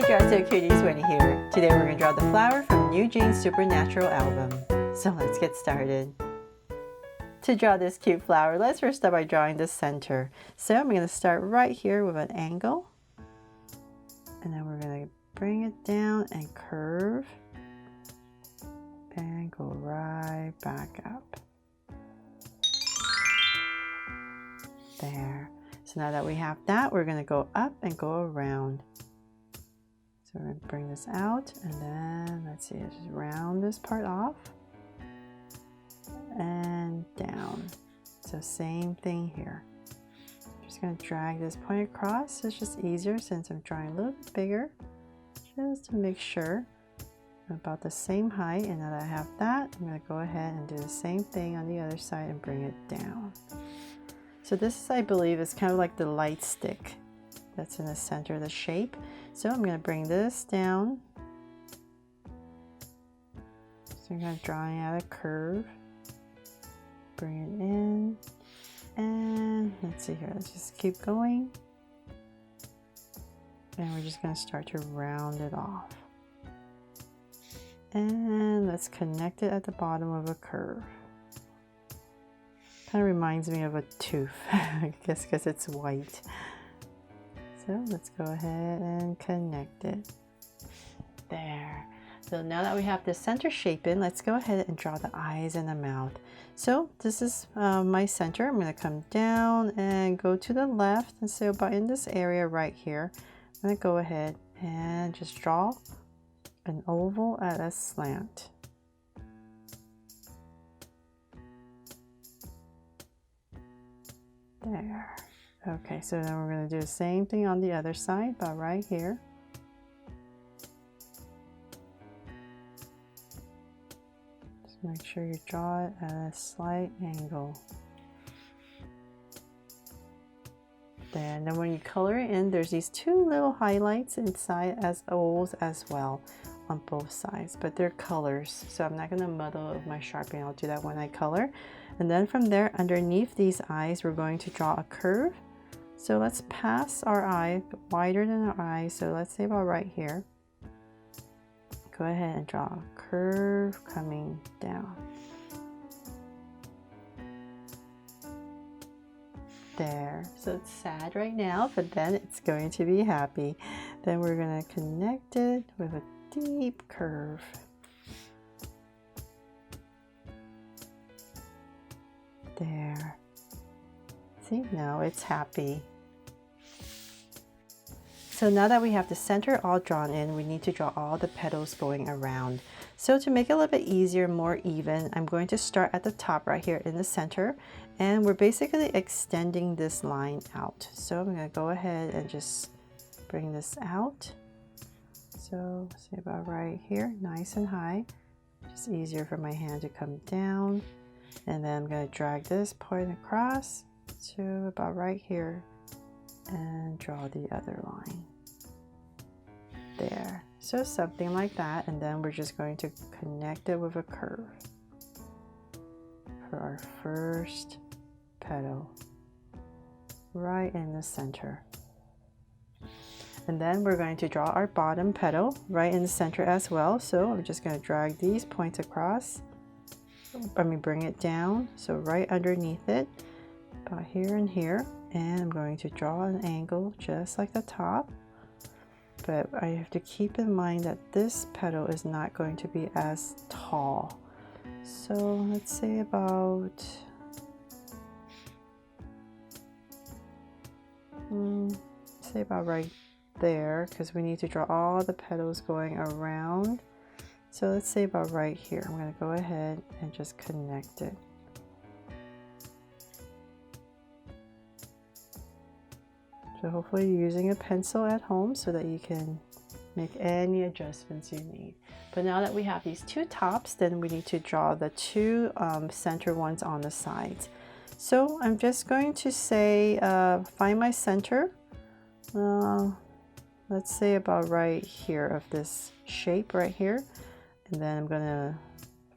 Draw to Cuties Winnie here. Today we're going to draw the flower from New Jeans Supernatural album. So let's get started. To draw this cute flower, let's first start by drawing the center. So I'm going to start right here with an angle. And then we're going to bring it down and curve. And go right back up. There. So now that we have that, we're going to go up and go around. So we're going to bring this out and then let's see, just round this part off and down. So same thing here. Just going to drag this point across. It's just easier since I'm drawing a little bit bigger, just to make sure I'm about the same height. And now that I have that, I'm going to go ahead and do the same thing on the other side and bring it down. So this, I believe, is kind of like the light stick that's in the center of the shape. So I'm going to bring this down. So I'm going to draw out a curve. Bring it in. And let's see here. Let's just keep going. And we're just going to start to round it off. And let's connect it at the bottom of a curve. Kind of reminds me of a tooth, I guess, because it's white. So let's go ahead and connect it. There. So now that we have the center shape in, let's go ahead and draw the eyes and the mouth. So this is my center. I'm going to come down and go to the left, and so about in this area right here, I'm going to go ahead and just draw an oval at a slant. There. Okay, so then we're going to do the same thing on the other side, about right here. Just make sure you draw it at a slight angle. There, and then when you color it in, there's these two little highlights inside as O's as well on both sides, but they're colors, so I'm not going to muddle with my Sharpie. I'll do that when I color. And then from there, underneath these eyes, we're going to draw a curve. So let's pass our eye wider than our eye. So let's say about right here. Go ahead and draw a curve coming down. There. So it's sad right now, but then it's going to be happy. Then we're going to connect it with a deep curve. There. See, now it's happy. So now that we have the center all drawn in, we need to draw all the petals going around. So to make it a little bit easier, more even, I'm going to start at the top right here in the center, and we're basically extending this line out. So I'm going to go ahead and just bring this out. So say about right here, nice and high. Just easier for my hand to come down. And then I'm going to drag this point across to about right here and draw the other line. There. So something like that, and then we're just going to connect it with a curve for our first petal right in the center. And then we're going to draw our bottom petal right in the center as well. So I'm just going to drag these points across. Bring it down, so right underneath it, about here and here, and I'm going to draw an angle just like the top, but I have to keep in mind that this petal is not going to be as tall. So let's say about right there, because we need to draw all the petals going around. So let's say about right here. I'm going to go ahead and just connect it. So hopefully you're using a pencil at home so that you can make any adjustments you need. But now that we have these two tops, then we need to draw the two center ones on the sides. So I'm just going to say, find my center. Let's say about right here of this shape right here. And then I'm going to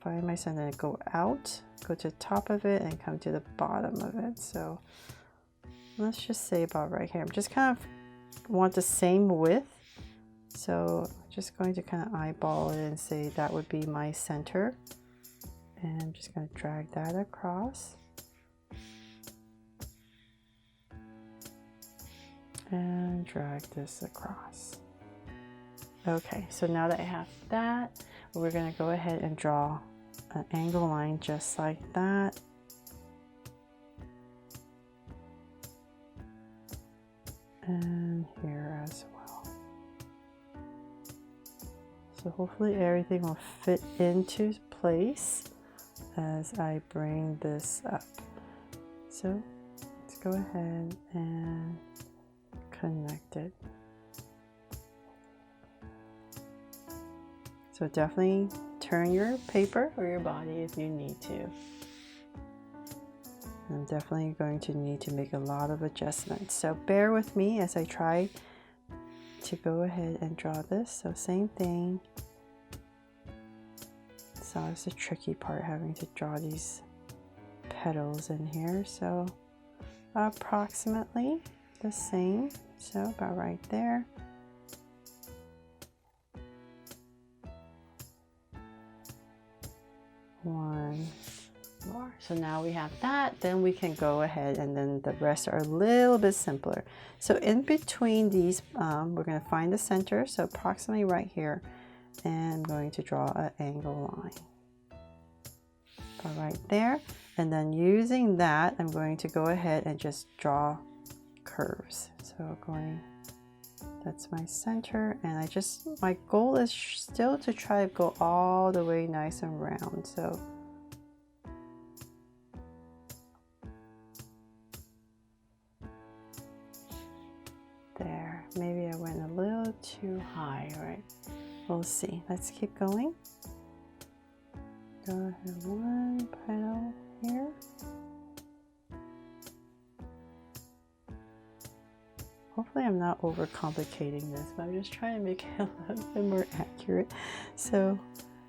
find my center and go out, go to the top of it and come to the bottom of it. So let's just say about right here. I'm just kind of want the same width So I'm just going to kind of eyeball it and say that would be my center. And I'm just going to drag that across. And drag this across. Okay, so now that I have that, we're going to go ahead and draw an angle line just like that. And here as well. So hopefully everything will fit into place as I bring this up. So let's go ahead and connect it. So definitely turn your paper or your body if you need to. I'm definitely going to need to make a lot of adjustments. So bear with me as I try to go ahead and draw this. So same thing. So it's the tricky part, having to draw these petals in here. So approximately the same. So about right there. One more. So now we have that, then we can go ahead, and then the rest are a little bit simpler. So in between these, we're going to find the center, so approximately right here, and I'm going to draw an angle line. About right there, and then using that, I'm going to go ahead and just draw curves. So going, that's my center, and my goal is still to try to go all the way nice and round. So there, maybe I went a little too high, right? We'll see. Let's keep going. Go ahead, one petal here. Hopefully I'm not overcomplicating this, but I'm just trying to make it a little bit more accurate. So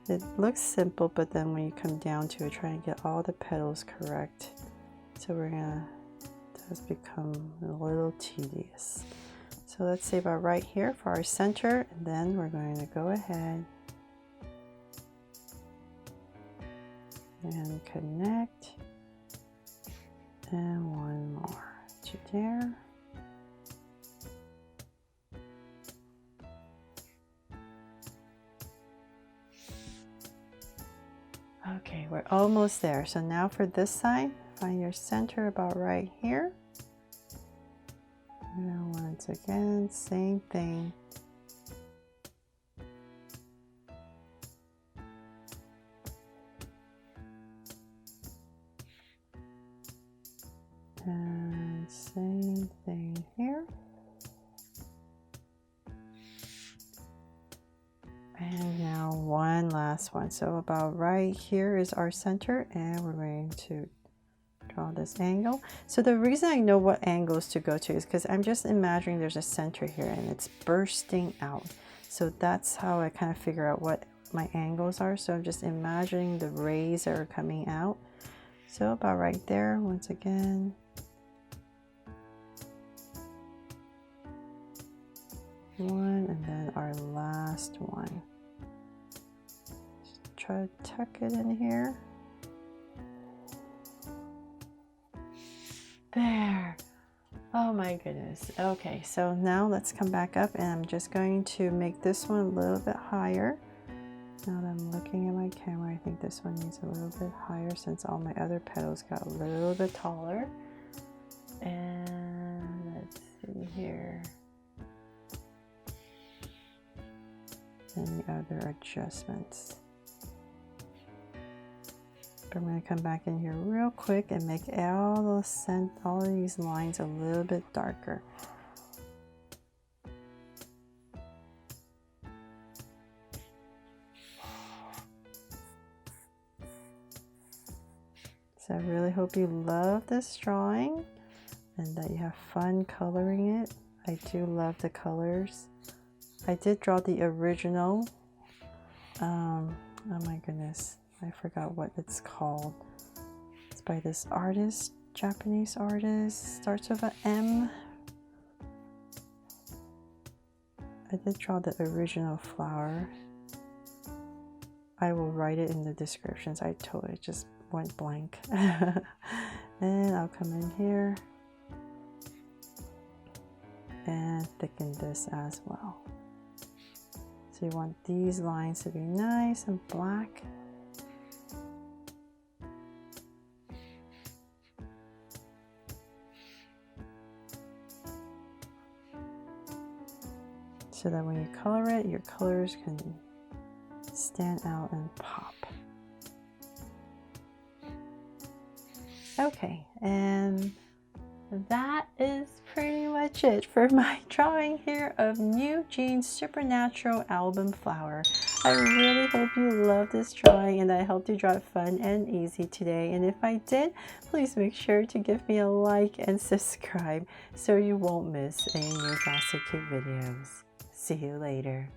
it looks simple, but then when you come down to it, try and get all the petals correct. So we're gonna, it does become a little tedious. So let's say about right here for our center, and then we're going to go ahead and connect, and one more to there. Okay, we're almost there. So now for this side, find your center about right here. And once again, same thing. And same thing here. And now one last one. So about right here is our center, and we're going to draw this angle. So the reason I know what angles to go to is because I'm just imagining there's a center here and it's bursting out. So that's how I kind of figure out what my angles are. So I'm just imagining the rays that are coming out. So about right there, once again. One, and then our last one. Just try to tuck it in here. There. Oh my goodness. Okay, so now let's come back up, and I'm just going to make this one a little bit higher. Now that I'm looking at my camera, I think this one needs a little bit higher since all my other petals got a little bit taller. And let's see here. And the other adjustments. But I'm going to come back in here real quick and make all of these lines a little bit darker. So I really hope you love this drawing and that you have fun coloring it. I do love the colors. I did draw the original. Oh my goodness, I forgot what it's called. It's by this artist, Japanese artist, starts with an M. I did draw the original flower. I will write it in the descriptions. I totally just went blank. And I'll come in here and thicken this as well. So you want these lines to be nice and black. So that when you color it, your colors can stand out and pop. Okay, and that is pretty much it for my drawing here of New Jeans Supernatural album flower. I really hope you love this drawing and I hope you draw it fun and easy today. And if I did, please make sure to give me a like and subscribe so you won't miss any new Plastic Cute videos. See you later.